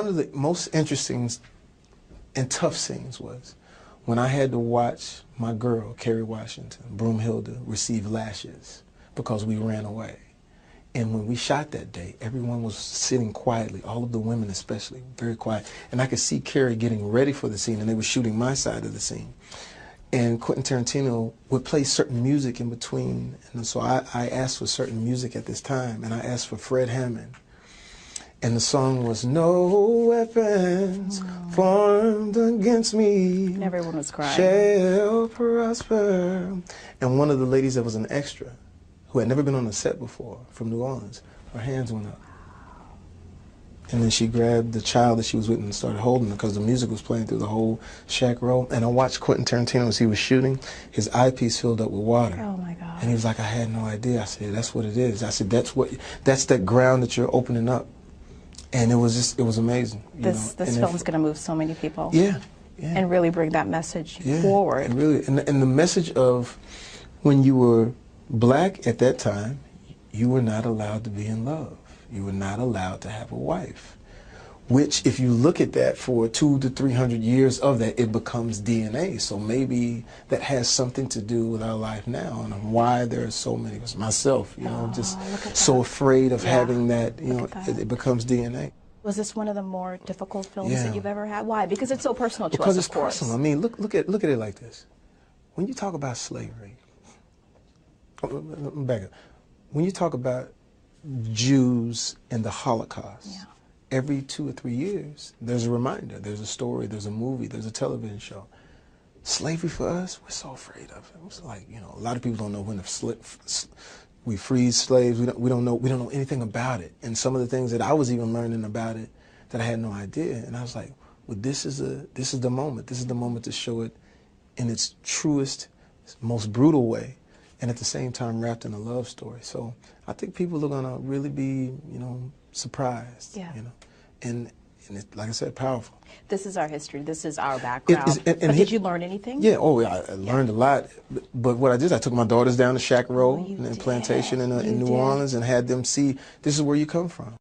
one of the most interesting and tough scenes was when I had to watch my girl, Kerry Washington, Broomhilda, receive lashes because we ran away. And when we shot that day, everyone was sitting quietly, all of the women especially, very quiet. And I could see Kerry getting ready for the scene, and they were shooting my side of the scene. And Quentin Tarantino would play certain music in between. And so I asked for certain music at this time, and I asked for Fred Hammond. And the song was, "No weapons formed against me Everyone was crying. shall prosper." And one of the ladies that was an extra, who had never been on a set before, from New Orleans, her hands went up. And then she grabbed the child that she was with and started holding her because the music was playing through the whole shack row. And I watched Quentin Tarantino as he was shooting. His eyepiece filled up with water. Oh my God. And he was like, "I had no idea." I said, "That's what it is." I said, that's that ground that you're opening up." And it was amazing. This film's going to move so many people. Yeah. And really bring that message forward. And really, and the message of when you were black at that time, you were not allowed to be in love. You were not allowed to have a wife. Which, if you look at that for 200 to 300 years of that, it becomes DNA. So maybe that has something to do with our life now and why there are so many of us. Myself, just so afraid of having that, it becomes DNA. Was this one of the more difficult films that you've ever had? Why? Because it's so personal to us, Because it's of course. personal. I mean, look at it like this. When you talk about slavery, back up. When you talk about Jews and the Holocaust, every 2 or 3 years, there's a reminder, there's a story, there's a movie, there's a television show. Slavery for us, we're so afraid of it. It's like, a lot of people don't know when we freed slaves. We don't know anything about it. And some of the things that I was even learning about it that I had no idea. And I was like, well, this is the moment. This is the moment to show it in its truest, most brutal way, and at the same time wrapped in a love story. So I think people are gonna really be, surprised. And it, like I said, powerful. This is our history. This is our background. But did you learn anything? Yeah. Oh, I learned a lot. But what I did, I took my daughters down to Shack Row and Plantation in New Orleans and had them see this is where you come from.